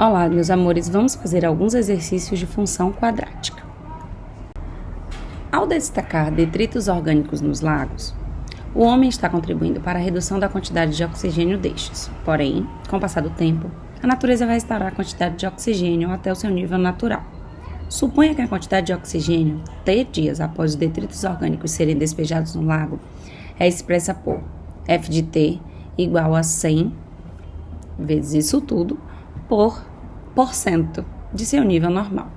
Olá, meus amores, vamos fazer alguns exercícios de função quadrática. Ao destacar detritos orgânicos nos lagos, o homem está contribuindo para a redução da quantidade de oxigênio destes. Porém, com o passar do tempo, a natureza vai restaurar a quantidade de oxigênio até o seu nível natural. Suponha que a quantidade de oxigênio, T dias após os detritos orgânicos serem despejados no lago, é expressa por F de T igual a 100 vezes isso tudo por % de seu nível normal.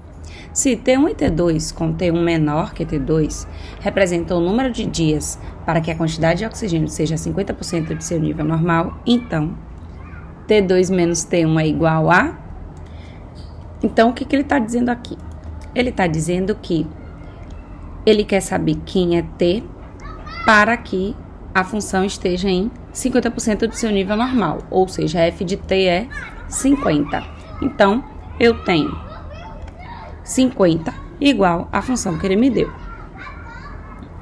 Se T1 e T2 com T1 menor que T2 representam o número de dias para que a quantidade de oxigênio seja 50% de seu nível normal, então T2 menos T1 é igual a... Então, o que ele está dizendo aqui? Ele está dizendo que ele quer saber quem é T para que a função esteja em 50% do seu nível normal, ou seja, F de T é 50. Então, eu tenho 50 igual à função que ele me deu.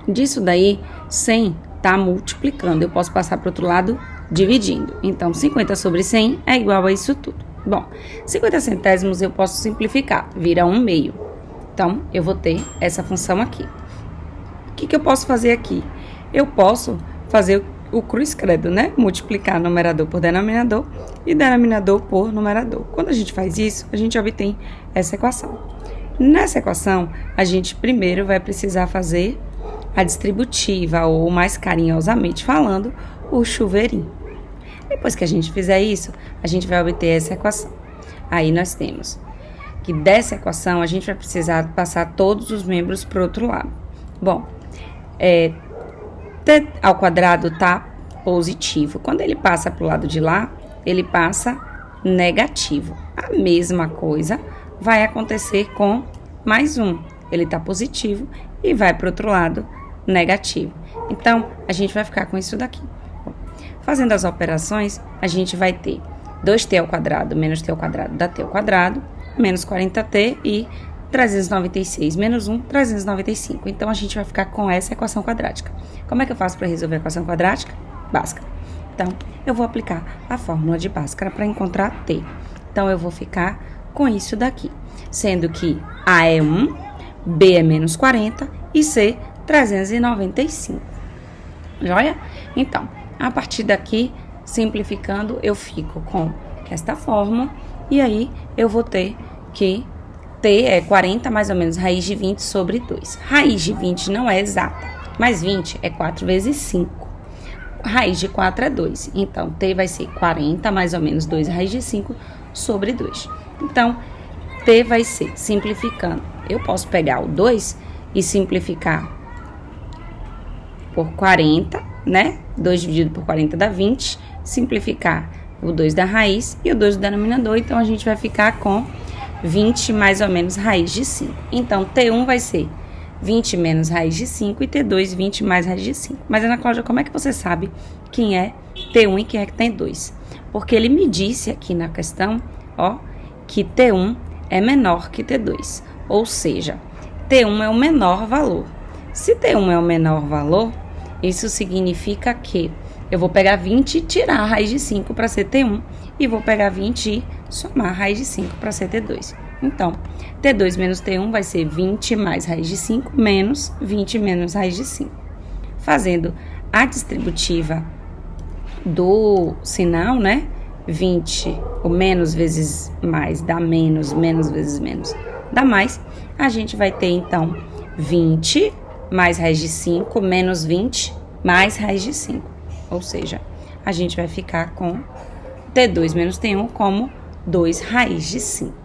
Disso daí, 100 está multiplicando. Eu posso passar para o outro lado dividindo. Então, 50 sobre 100 é igual a isso tudo. Bom, 50 centésimos eu posso simplificar, vira 1 meio. Então, eu vou ter essa função aqui. O que eu posso fazer aqui? Eu posso fazer o cruz credo, né? Multiplicar numerador por denominador e denominador por numerador. Quando a gente faz isso, a gente obtém essa equação. Nessa equação, a gente primeiro vai precisar fazer a distributiva, ou mais carinhosamente falando, o chuveirinho. Depois que a gente fizer isso, a gente vai obter essa equação. Aí nós temos que dessa equação a gente vai precisar passar todos os membros para o outro lado. Bom, T ao quadrado está positivo. Quando ele passa para o lado de lá, ele passa negativo. A mesma coisa vai acontecer com mais um. Ele está positivo e vai para o outro lado negativo. Então, a gente vai ficar com isso daqui. Bom, fazendo as operações, a gente vai ter 2t ao quadrado menos t ao quadrado dá t ao quadrado, menos 40t e 396 menos 1, 395. Então, a gente vai ficar com essa equação quadrática. Como é que eu faço para resolver a equação quadrática? Bhaskara. Então, eu vou aplicar a fórmula de Bhaskara para encontrar t. Então, eu vou ficar com isso daqui, sendo que A é 1, B é menos 40 e C 395. Joia? Então, a partir daqui, simplificando, eu fico com esta fórmula e aí eu vou ter que T é 40 mais ou menos raiz de 20 sobre 2. Raiz de 20 não é exata, mas 20 é 4 vezes 5. Raiz de 4 é 2. Então, T vai ser 40 mais ou menos 2 raiz de 5 sobre 2. Então, T vai ser, simplificando, eu posso pegar o 2 e simplificar por 40, né? 2 dividido por 40 dá 20. Simplificar o 2 da raiz e o 2 do denominador. Então, a gente vai ficar com 20 mais ou menos raiz de 5. Então, T1 vai ser 20 menos raiz de 5 e T2, 20 mais raiz de 5. Mas, Ana Cláudia, como é que você sabe quem é T1 e quem é que tem 2? Porque ele me disse aqui na questão, ó, que T1 é menor que T2. Ou seja, T1 é o menor valor. Se T1 é o menor valor, isso significa que eu vou pegar 20 e tirar a raiz de 5 para ser T1 e vou pegar 20 e somar a raiz de 5 para ser T2. Então, T2 menos T1 vai ser 20 mais raiz de 5 menos 20 menos raiz de 5. Fazendo a distributiva do sinal, né? 20, o menos vezes mais dá menos, menos vezes menos dá mais. A gente vai ter, então, 20 mais raiz de 5 menos 20 mais raiz de 5. Ou seja, a gente vai ficar com T2 menos T1 como 2 raiz de 5.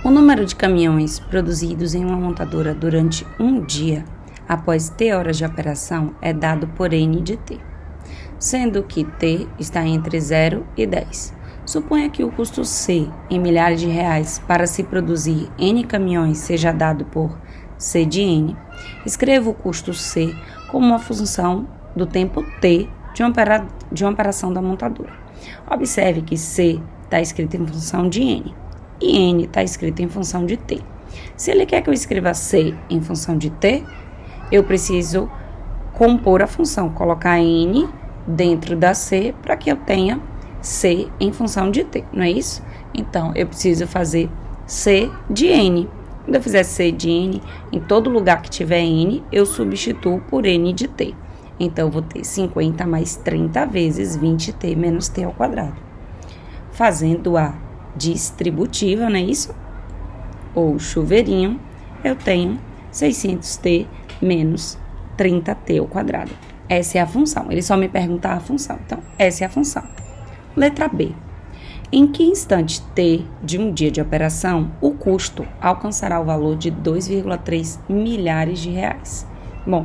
O número de caminhões produzidos em uma montadora durante um dia, após T horas de operação, é dado por N de T, sendo que T está entre 0 e 10. Suponha que o custo C, em milhares de reais, para se produzir N caminhões, seja dado por C de N. Escreva o custo C como uma função do tempo T de uma operação da montadora. Observe que C está escrito em função de N. E N está escrito em função de T. Se ele quer que eu escreva C em função de T, eu preciso compor a função, colocar n dentro da c para que eu tenha c em função de t, não é isso? Então, eu preciso fazer c de n. Quando eu fizer c de n, em todo lugar que tiver n, eu substituo por n de t. Então, eu vou ter 50 mais 30 vezes 20t menos t ao quadrado. Fazendo a distributiva, não é isso? Ou chuveirinho, eu tenho 600t menos 30t ao quadrado. Essa é a função. Ele só me pergunta a função. Então, essa é a função. Letra B. Em que instante t de um dia de operação, o custo alcançará o valor de 2,3 milhares de reais? Bom,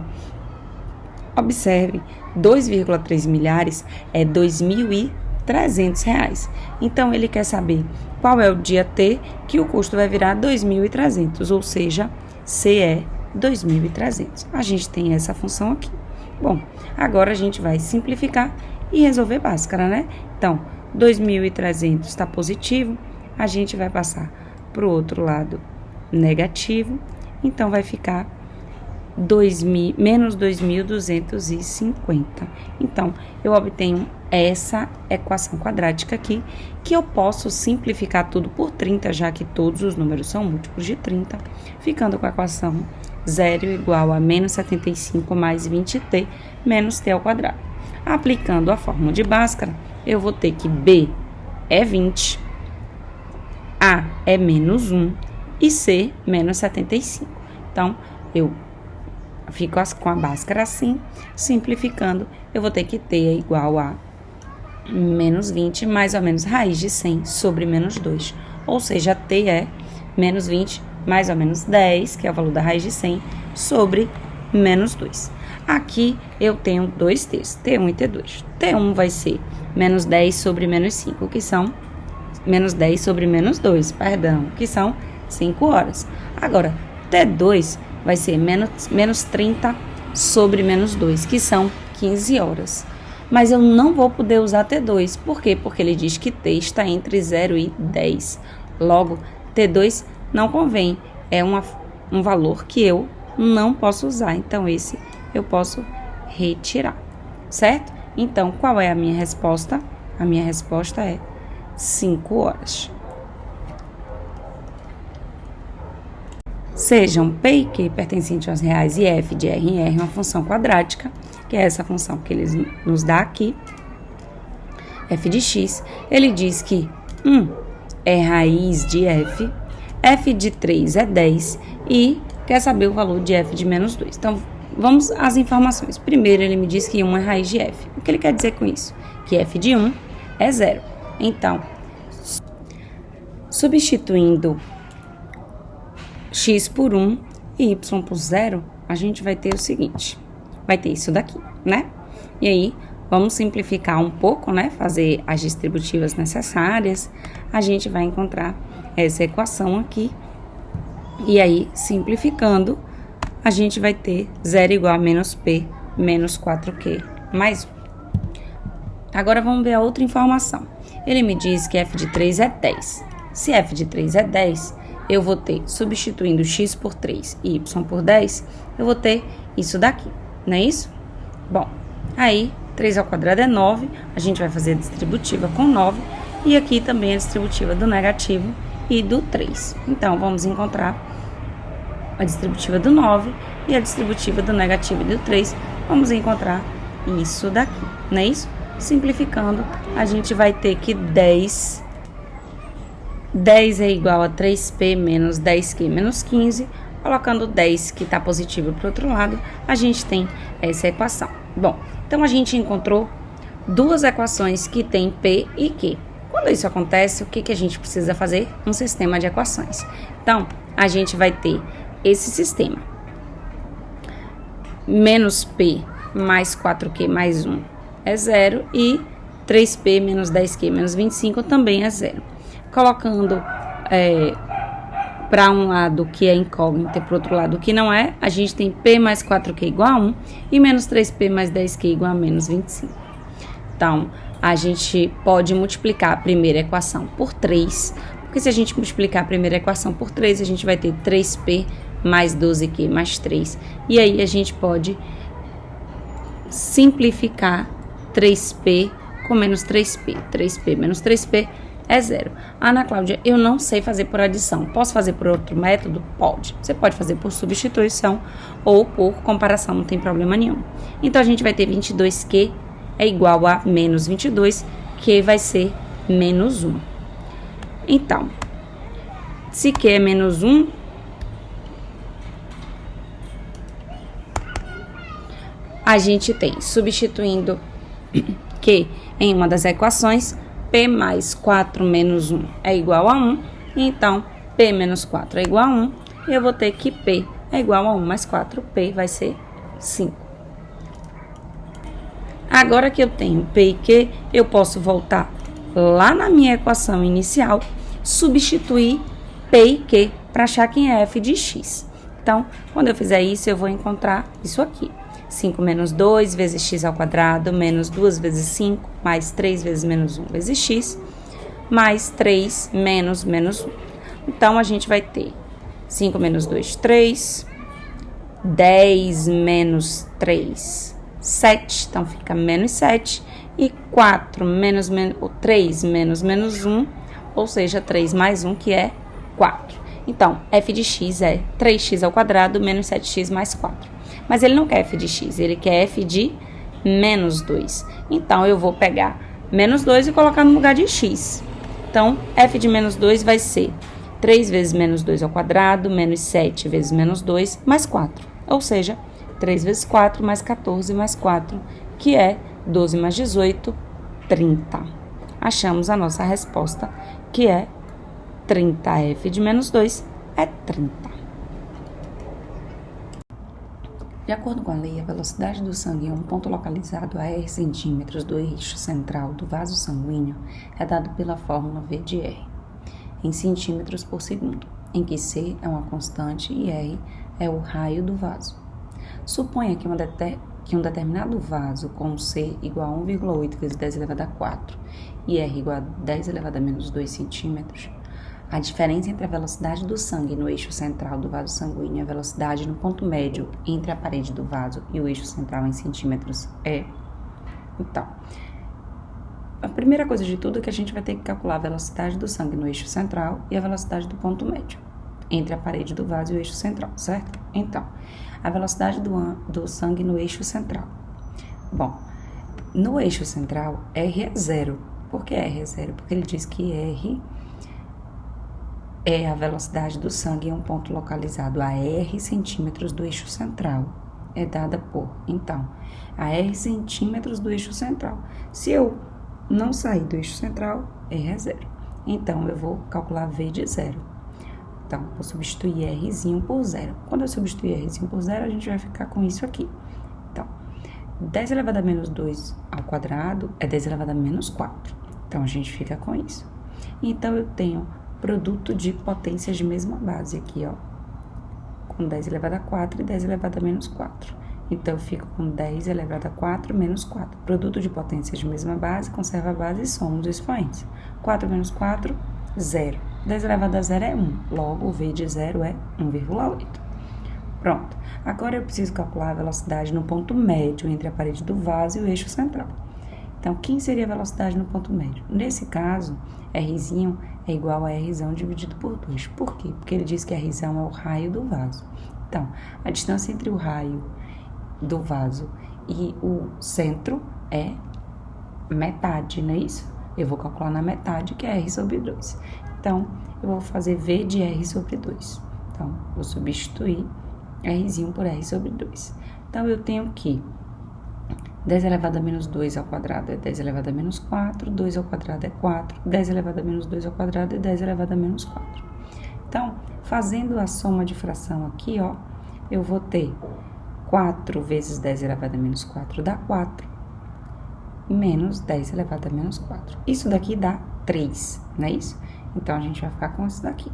observe, 2,3 milhares é R$ 2.300. Então, ele quer saber qual é o dia t que o custo vai virar 2.300, ou seja, C é 2.300. A gente tem essa função aqui. Bom, agora a gente vai simplificar e resolver Bhaskara, né? Então, 2.300 está positivo, a gente vai passar para o outro lado negativo, então vai ficar menos 2.250. Então, eu obtenho essa equação quadrática aqui, que eu posso simplificar tudo por 30, já que todos os números são múltiplos de 30, ficando com a equação 0 igual a menos 75 mais 20t menos t ao quadrado. Aplicando a fórmula de Bhaskara, eu vou ter que B é 20, A é menos 1 e C menos 75. Então, eu fico com a Bhaskara assim, simplificando, eu vou ter que T é igual a menos 20 mais ou menos raiz de 100 sobre menos 2. Ou seja, T é menos 20 mais ou menos 10, que é o valor da raiz de 100, sobre menos 2. Aqui eu tenho dois T's, T1 e T2. T1 vai ser menos 10 sobre menos 5, que são menos 10 sobre menos 2, perdão, que são 5 horas. Agora, T2 vai ser menos 30 sobre menos 2, que são 15 horas. Mas eu não vou poder usar T2. Por quê? Porque ele diz que T está entre 0 e 10. Logo, T2 não convém. É um valor que eu não posso usar. Então, esse eu posso retirar. Certo? Então, qual é a minha resposta? A minha resposta é 5 horas. Sejam P e Q pertencentes aos reais e F de R em R uma função quadrática, que é essa função que ele nos dá aqui, F de X. Ele diz que 1 é raiz de F, F de 3 é 10 e quer saber o valor de F de menos 2. Então, vamos às informações. Primeiro, ele me diz que 1 é raiz de F. O que ele quer dizer com isso? Que F de 1 é 0. Então, substituindo x por 1 e y por 0, a gente vai ter o seguinte, vai ter isso daqui, né? E aí, vamos simplificar um pouco, né? Fazer as distributivas necessárias, a gente vai encontrar essa equação aqui, e aí, simplificando, a gente vai ter 0 igual a menos p menos 4q mais 1. Agora, vamos ver a outra informação. Ele me diz que f de 3 é 10. Se f de 3 é 10, eu vou ter, substituindo x por 3 e y por 10, eu vou ter isso daqui, não é isso? Bom, aí, 3 ao quadrado é 9, a gente vai fazer a distributiva com 9, e aqui também a distributiva do negativo e do 3. Então, vamos encontrar a distributiva do 9 e a distributiva do negativo e do 3, vamos encontrar isso daqui, não é isso? Simplificando, a gente vai ter que 10 é igual a 3p menos 10q menos 15, colocando 10 que está positivo para o outro lado, a gente tem essa equação. Bom, então a gente encontrou duas equações que tem p e q. Quando isso acontece, o que a gente precisa fazer? Um sistema de equações. Então, a gente vai ter esse sistema. Menos p mais 4q mais 1 é 0 e 3p menos 10q menos 25 também é 0. Colocando para um lado que é incógnito e para o outro lado que não é, a gente tem p mais 4q igual a 1 e menos 3p mais 10q igual a menos 25. Então, a gente pode multiplicar a primeira equação por 3, porque se a gente multiplicar a primeira equação por 3, a gente vai ter 3p mais 12q mais 3. E aí a gente pode simplificar 3P com menos 3P. 3P menos 3P é 0. Ana Cláudia, eu não sei fazer por adição. Posso fazer por outro método? Pode. Você pode fazer por substituição ou por comparação, não tem problema nenhum. Então, a gente vai ter 22Q é igual a menos 22, que vai ser menos 1. Então, se Q é menos 1, a gente tem, substituindo Q em uma das equações, P mais 4 menos 1 é igual a 1. Então, P menos 4 é igual a 1. E eu vou ter que P é igual a 1 mais 4. P vai ser 5. Agora que eu tenho P e Q, eu posso voltar lá na minha equação inicial, substituir P e Q para achar quem é f de x. Então, quando eu fizer isso, eu vou encontrar isso aqui. 5 menos 2 vezes x ao quadrado, menos 2 vezes 5, mais 3 vezes menos 1 vezes x, mais 3 menos menos 1. Então, a gente vai ter 5 menos 2, 3, 10 menos 3, 7, então fica menos 7, e 4 menos 3 menos menos 1, ou seja, 3 mais 1, que é 4. Então, f de x é 3x ao quadrado menos 7x mais 4. Mas ele não quer f de x, ele quer f de menos 2. Então, eu vou pegar menos 2 e colocar no lugar de x. Então, f de menos 2 vai ser 3 vezes menos 2 ao quadrado, menos 7 vezes menos 2, mais 4. Ou seja, 3 vezes 4 mais 14 mais 4, que é 12 mais 18, 30. Achamos a nossa resposta, que é 30f de menos 2 é 30. De acordo com a lei, a velocidade do sangue em um ponto localizado a R centímetros do eixo central do vaso sanguíneo é dado pela fórmula V de R, em centímetros por segundo, em que C é uma constante e R é o raio do vaso. Suponha que um determinado vaso com C igual a 1,8 vezes 10 elevado a 4 e R igual a 10 elevado a menos 2 centímetros, a diferença entre a velocidade do sangue no eixo central do vaso sanguíneo e a velocidade no ponto médio entre a parede do vaso e o eixo central em centímetros é... Então, a primeira coisa de tudo é que a gente vai ter que calcular a velocidade do sangue no eixo central e a velocidade do ponto médio entre a parede do vaso e o eixo central, certo? Então, a velocidade do sangue no eixo central. Bom, no eixo central, R é 0. Por que R é 0? Porque ele diz que R é a velocidade do sangue em um ponto localizado a R centímetros do eixo central. É dada por, então, a R centímetros do eixo central. Se eu não sair do eixo central, R é 0. Então, eu vou calcular V de 0. Então, vou substituir Rzinho por 0. Quando eu substituir Rzinho por 0, a gente vai ficar com isso aqui. Então, 10 elevado a menos 2 ao quadrado é 10 elevado a menos 4. Então, a gente fica com isso. Então, eu tenho produto de potências de mesma base aqui, ó. Com 10 elevado a 4 e 10 elevado a menos 4. Então, eu fico com 10 elevado a 4 menos 4. Produto de potências de mesma base, conserva a base e soma os expoentes. 4 menos 4, 0. 10 elevado a 0 é 1. Logo, o V de 0 é 1,8. Pronto. Agora, eu preciso calcular a velocidade no ponto médio entre a parede do vaso e o eixo central. Então, quem seria a velocidade no ponto médio? Nesse caso, Rzinho é igual a Rzão dividido por 2. Por quê? Porque ele diz que Rzão é o raio do vaso. Então, a distância entre o raio do vaso e o centro é metade, não é isso? Eu vou calcular na metade, que é R sobre 2. Então, eu vou fazer V de R sobre 2. Então, vou substituir Rzinho por R sobre 2. Então, eu tenho que 10 elevado a menos 2 ao quadrado é 10 elevado a menos 4, 2 ao quadrado é 4, 10 elevado a menos 2 ao quadrado é 10 elevado a menos 4. Então, fazendo a soma de fração aqui, ó, eu vou ter 4 vezes 10 elevado a menos 4 dá 4, menos 10 elevado a menos 4. Isso daqui dá 3, não é isso? Então, a gente vai ficar com isso daqui.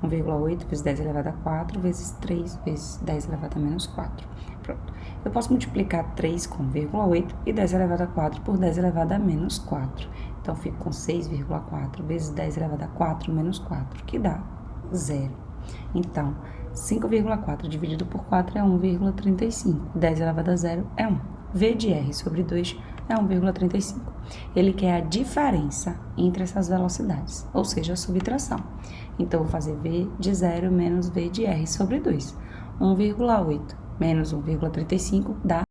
1,8 vezes 10 elevado a 4 vezes 3 vezes 10 elevado a menos 4. Pronto. Eu posso multiplicar 3 com 0,8 e 10 elevado a 4 por 10 elevado a menos 4. Então, fico com 6,4 vezes 10 elevado a 4 menos 4, que dá 0. Então, 5,4 dividido por 4 é 1,35. 10 elevado a 0 é 1. V de R sobre 2 é 1,35. Ele quer a diferença entre essas velocidades, ou seja, a subtração. Então, eu vou fazer V de 0 menos V de R sobre 2. 1,8 menos 1,35 dá.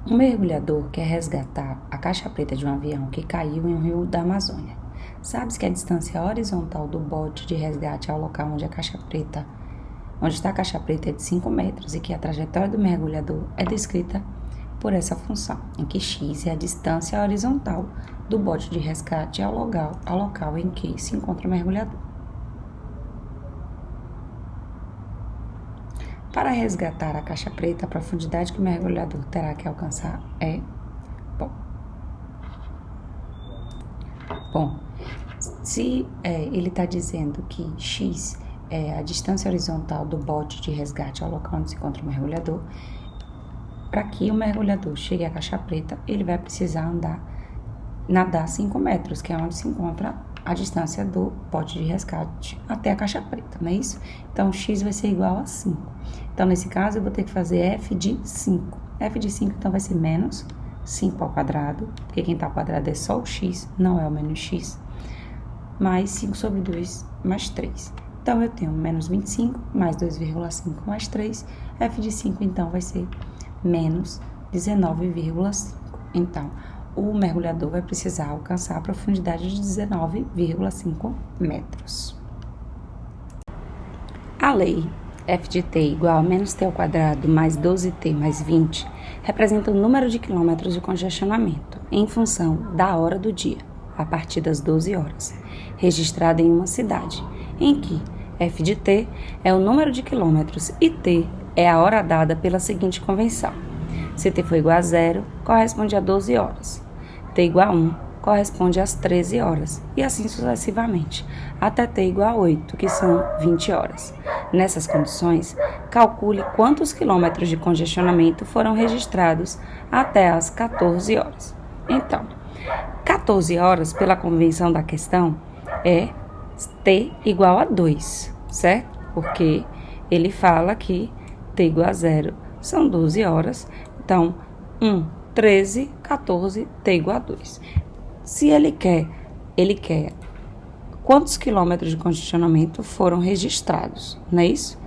Um mergulhador quer resgatar a caixa preta de um avião que caiu em um rio da Amazônia. Sabe-se que a distância horizontal do bote de resgate ao local onde está a caixa preta é de 5 metros e que a trajetória do mergulhador é descrita por essa função, em que x é a distância horizontal do bote de resgate ao local em que se encontra o mergulhador. Para resgatar a caixa preta, a profundidade que o mergulhador terá que alcançar é... Bom, se ele está dizendo que x é a distância horizontal do bote de resgate ao local onde se encontra o mergulhador, para que o mergulhador chegue à caixa preta, ele vai precisar nadar 5 metros, que é onde se encontra a distância do bote de resgate até a caixa preta, não é isso? Então, x vai ser igual a 5. Então, nesse caso, eu vou ter que fazer f de 5. f de 5, então, vai ser menos 5 ao quadrado, porque quem está ao quadrado é só o x, não é o menos x, mais 5 sobre 2 mais 3. Então, eu tenho menos 25 mais 2,5 mais 3. f de 5, então, vai ser menos 19,5. Então, o mergulhador vai precisar alcançar a profundidade de 19,5 metros. A lei f de t igual a menos t ao quadrado mais 12t mais 20 representa o número de quilômetros de congestionamento em função da hora do dia, a partir das 12 horas, registrada em uma cidade, em que f de t é o número de quilômetros e t é a hora dada pela seguinte convenção. Se t for igual a 0, corresponde a 12 horas. T igual a 1 corresponde às 13 horas, e assim sucessivamente, até t igual a 8, que são 20 horas. Nessas condições, calcule quantos quilômetros de congestionamento foram registrados até as 14 horas. Então, 14 horas, pela convenção da questão, é t igual a 2, certo? Porque ele fala que t igual a 0 são 12 horas, então 1, 13, 14, t igual a 2. Se ele quer quantos quilômetros de congestionamento foram registrados, não é isso?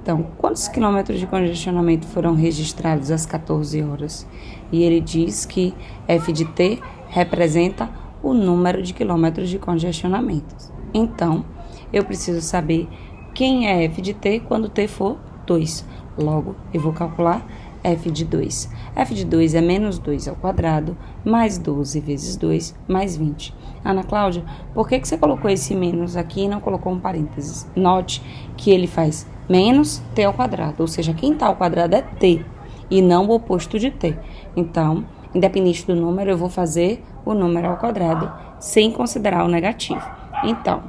Então, quantos quilômetros de congestionamento foram registrados às 14 horas? E ele diz que f de t representa o número de quilômetros de congestionamento. Então, eu preciso saber quem é f de t quando t for 2. Logo, eu vou calcular f de 2. f de 2 é menos 2 ao quadrado, mais 12 vezes 2, mais 20. Ana Cláudia, por que você colocou esse menos aqui e não colocou um parênteses? Note que ele faz menos t ao quadrado, ou seja, quem está ao quadrado é t, e não o oposto de t. Então, independente do número, eu vou fazer o número ao quadrado, sem considerar o negativo. Então,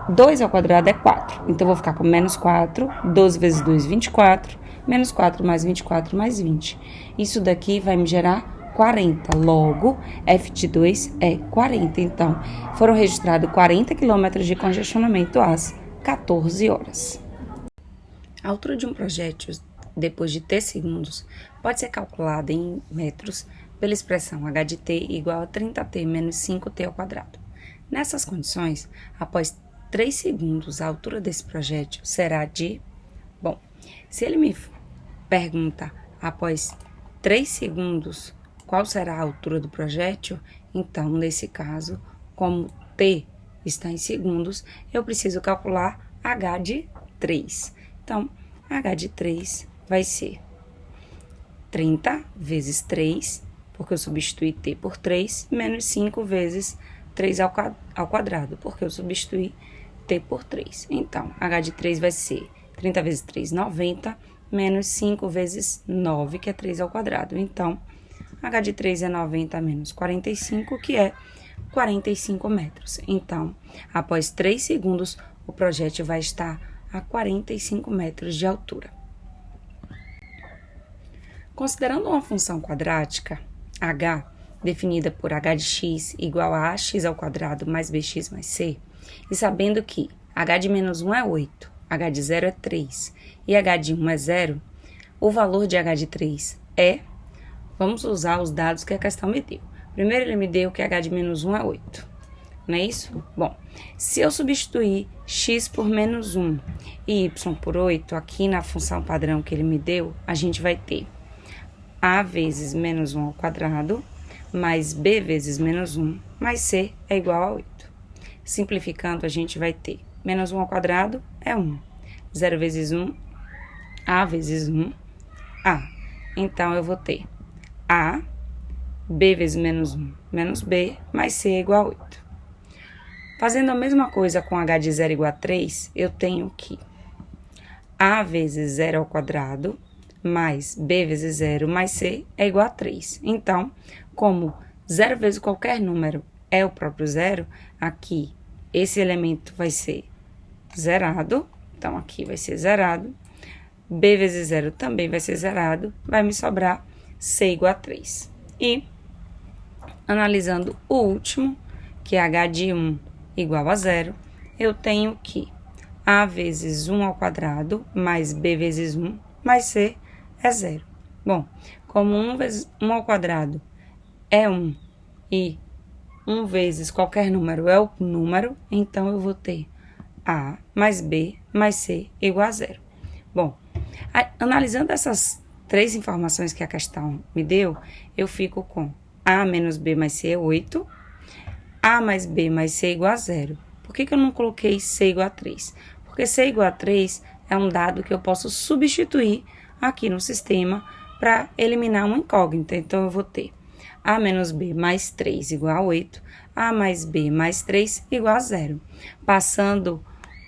2 ao quadrado é 4, então eu vou ficar com menos 4, 12 vezes 2, 24, menos 4 mais 24 mais 20. Isso daqui vai me gerar 40. Logo, f de 2 é 40. Então, foram registrados 40 km de congestionamento às 14 horas. A altura de um projétil, depois de t segundos, pode ser calculada em metros pela expressão h de t igual a 30t menos 5t ao quadrado. Nessas condições, após 3 segundos, a altura desse projétil será de... Bom, se ele me pergunta após 3 segundos qual será a altura do projétil, então, nesse caso, como t está em segundos, eu preciso calcular h de 3. Então, h de 3 vai ser 30 vezes 3, porque eu substituí t por 3, menos 5 vezes 3 ao quadrado, porque eu substituí t por 3. Então, h de 3 vai ser 30 vezes 3, 90, menos 5 vezes 9, que é 3 ao quadrado. Então, h de 3 é 90 menos 45, que é 45 metros. Então, após 3 segundos, o projétil vai estar a 45 metros de altura. Considerando uma função quadrática, h, definida por h de x igual a ax ao quadrado mais bx mais c, e sabendo que h de menos 1 é 8, h de 0 é 3 e h de 1 é 0, o valor de h de 3 é... Vamos usar os dados que a questão me deu. Primeiro ele me deu que h de menos 1 é 8. Não é isso? Bom, se eu substituir x por menos 1 e y por 8, aqui na função padrão que ele me deu, a gente vai ter a vezes menos 1 ao quadrado, mais b vezes menos 1, mais c é igual a 8. Simplificando, a gente vai ter menos 1 ao quadrado é 1. 0 vezes 1, a vezes 1, a. Então, eu vou ter a, b vezes menos 1, menos b, mais c é igual a 8. Fazendo a mesma coisa com h de 0 igual a 3, eu tenho que a vezes 0 ao quadrado, mais b vezes 0, mais c é igual a 3. Então, como 0 vezes qualquer número é o próprio zero, aqui esse elemento vai ser zerado. Então, aqui vai ser zerado. b vezes 0 também vai ser zerado. Vai me sobrar c igual a 3. E, analisando o último, que é h de 1 igual a 0, eu tenho que a vezes 1 ao quadrado, mais b vezes 1, mais c é 0. Bom, como 1 vezes 1 ao quadrado é 1 e 1 vezes qualquer número é o número, então eu vou ter a mais b mais c igual a 0. Bom, analisando essas três informações que a questão me deu, eu fico com a menos b mais c é 8, a mais b mais c igual a 0. Por que eu não coloquei c igual a 3? Porque c igual a 3 é um dado que eu posso substituir aqui no sistema para eliminar uma incógnita. Então, eu vou ter a menos b mais 3 igual a 8, a mais b mais 3 igual a 0. Passando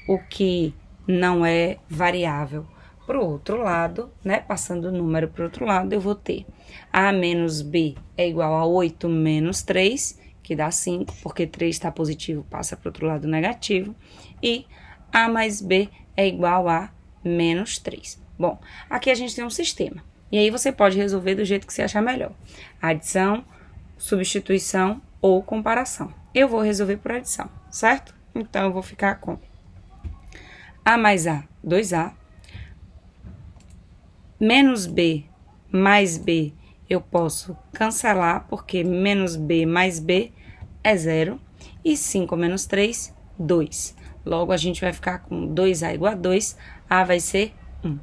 o que não é variável para o outro lado, né? Passando o número para o outro lado, eu vou ter a menos b é igual a 8 menos 3, que dá 5, porque 3 está positivo, passa para o outro lado negativo. E a mais b é igual a menos 3. Bom, aqui a gente tem um sistema. E aí você pode resolver do jeito que você achar melhor. Adição, substituição ou comparação. Eu vou resolver por adição, certo? Então, eu vou ficar com a mais a, 2a. Menos b mais b, eu posso cancelar, porque menos b mais b é 0. E 5 menos 3, 2. Logo, a gente vai ficar com 2a igual a 2, a vai ser 1.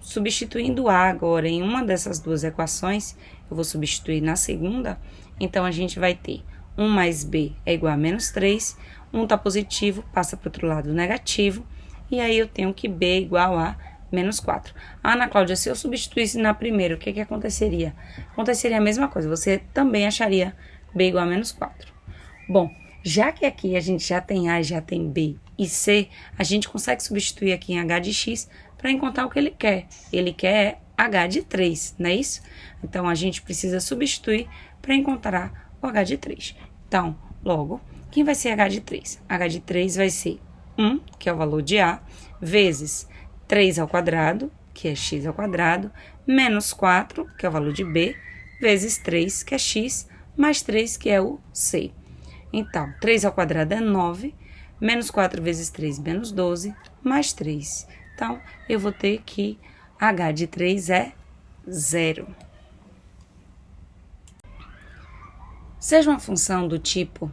Substituindo a agora em uma dessas duas equações, eu vou substituir na segunda, então a gente vai ter 1 mais b é igual a menos 3, 1 está positivo, passa para o outro lado negativo, e aí eu tenho que b é igual a menos 4. Ana Cláudia, se eu substituísse na primeira, o que aconteceria? Aconteceria a mesma coisa, você também acharia b igual a menos 4. Bom, já que aqui a gente já tem a, já tem b e c, a gente consegue substituir aqui em h de x para encontrar o que ele quer. Ele quer h de 3, não é isso? Então, a gente precisa substituir para encontrar o h de 3. Então, logo, quem vai ser h de 3? h de 3 vai ser 1, que é o valor de a, vezes 3 ao quadrado, que é x ao quadrado, menos 4, que é o valor de b, vezes 3, que é x, mais 3, que é o c. Então, 3 ao quadrado é 9, menos 4 vezes 3, menos 12, mais 3. Então, eu vou ter que h de 3 é 0. Seja uma função do tipo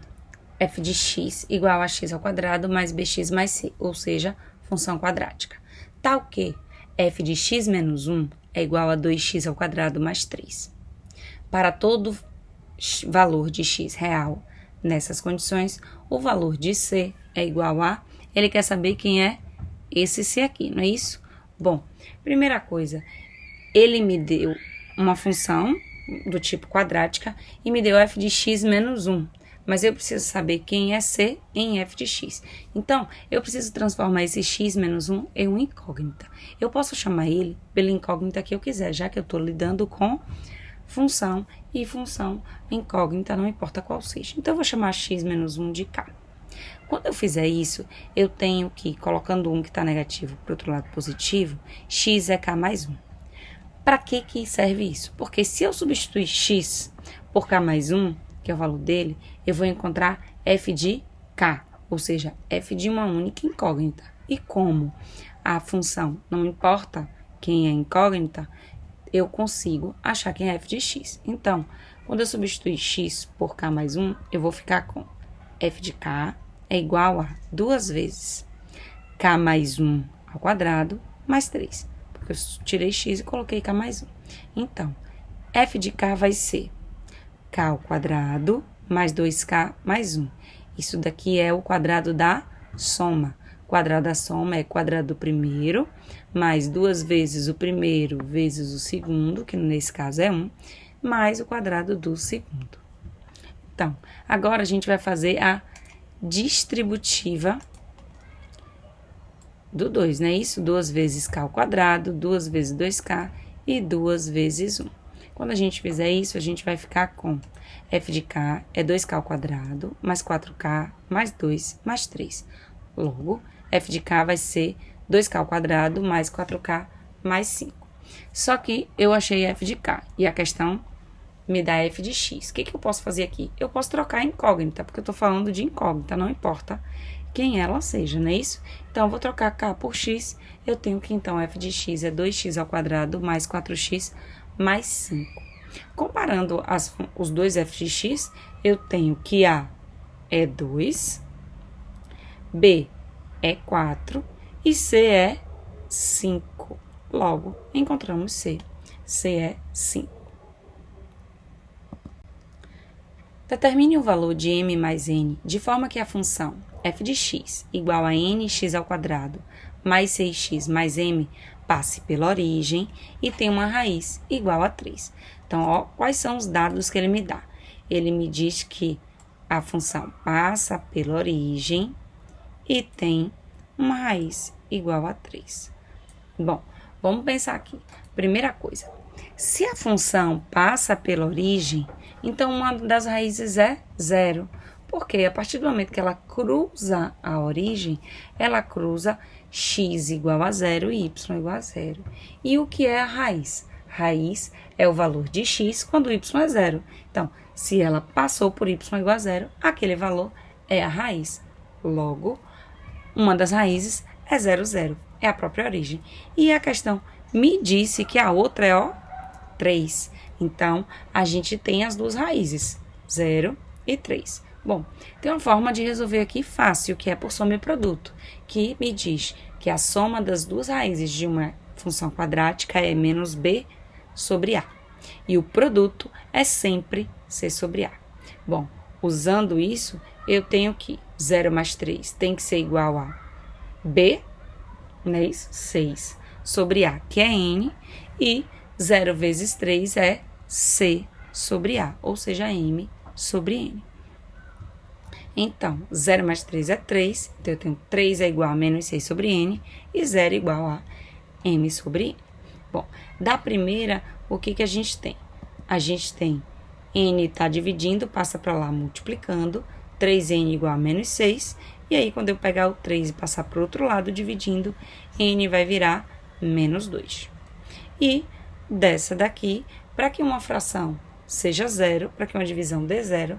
f de x igual a x ao quadrado mais bx mais c, ou seja, função quadrática. Tal que f de x menos 1 é igual a 2x ao quadrado mais 3. Para todo valor de x real nessas condições, o valor de c é igual a... Ele quer saber quem é esse c aqui, não é isso? Bom, primeira coisa, ele me deu uma função do tipo quadrática e me deu f de x menos 1. Mas eu preciso saber quem é c em f de x. Então, eu preciso transformar esse x menos 1 em uma incógnita. Eu posso chamar ele pela incógnita que eu quiser, já que eu estou lidando com função e função incógnita, não importa qual seja. Então, eu vou chamar x menos 1 de k. Quando eu fizer isso, eu tenho que, colocando 1 que está negativo para o outro lado positivo, x é k mais 1. Para que serve isso? Porque se eu substituir x por k mais 1, que é o valor dele, eu vou encontrar f de k, ou seja, f de uma única incógnita. E como a função não importa quem é incógnita, eu consigo achar quem é f de x. Então, quando eu substituir x por k mais 1, eu vou ficar com f de k é igual a 2 vezes k mais 1 ao quadrado mais 3. Porque eu tirei x e coloquei k mais 1. Então, f de k vai ser k ao quadrado mais 2k mais 1. Isso daqui é o quadrado da soma. O quadrado da soma é quadrado do primeiro, mais 2 vezes o primeiro vezes o segundo, que nesse caso é 1, mais o quadrado do segundo. Então, agora a gente vai fazer a distributiva do 2, não é isso? 2 vezes k ao quadrado, 2 vezes 2k e 2 vezes 1. Quando a gente fizer isso, a gente vai ficar com f de k é 2k ao quadrado, mais 4k, mais 2, mais 3. Logo, f de k vai ser 2k ao quadrado, mais 4k, mais 5. Só que eu achei f de k e a questão me dá f de x. O que eu posso fazer aqui? Eu posso trocar a incógnita, porque eu tô falando de incógnita, não importa quem ela seja, não é isso? Então, eu vou trocar k por x, eu tenho que, então, f de x é 2x ao quadrado mais 4x mais 5. Comparando os dois f de x, eu tenho que a é 2, b é 4 e c é 5. Logo, encontramos c. C é 5. Determine o valor de m mais n de forma que a função f de x igual a nx ao quadrado mais 6x mais m passe pela origem e tem uma raiz igual a 3. Então, ó, quais são os dados que ele me dá? Ele me diz que a função passa pela origem e tem uma raiz igual a 3. Bom, vamos pensar aqui. Primeira coisa, se a função passa pela origem, então uma das raízes é 0. Porque a partir do momento que ela cruza a origem, ela cruza x igual a 0 e y igual a 0. E o que é a raiz? Raiz é o valor de x quando y é 0. Então, se ela passou por y igual a 0, aquele valor é a raiz. Logo, uma das raízes é 0, 0. É a própria origem. E a questão me disse que a outra é, ó, 3. Então, a gente tem as duas raízes, 0 e 3. Bom, tem uma forma de resolver aqui fácil, que é por soma e produto, que me diz que a soma das duas raízes de uma função quadrática é menos b sobre a. E o produto é sempre c sobre a. Bom, usando isso, eu tenho que 0 mais 3 tem que ser igual a b, não é isso? 6 sobre a, que é n, e 0 vezes 3 é c sobre a, ou seja, m sobre n. Então, 0 mais 3 é 3, então eu tenho 3 é igual a menos 6 sobre n, e 0 é igual a m sobre n. Bom, da primeira, o que a gente tem? A gente tem n está dividindo, passa para lá multiplicando, 3n igual a menos 6, e aí quando eu pegar o 3 e passar para o outro lado dividindo, n vai virar menos 2. E dessa daqui, para que uma fração seja 0, para que uma divisão dê 0,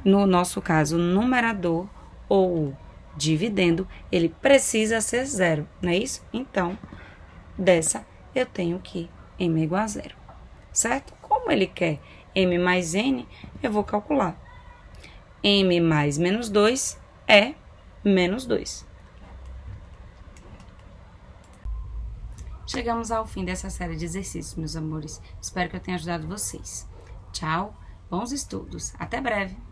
no nosso caso, o numerador ou o dividendo, ele precisa ser 0, não é isso? Então, dessa, eu tenho que m é igual a 0, certo? Como ele quer m mais n, eu vou calcular. M mais menos 2 é menos 2. Chegamos ao fim dessa série de exercícios, meus amores. Espero que eu tenha ajudado vocês. Tchau, bons estudos. Até breve.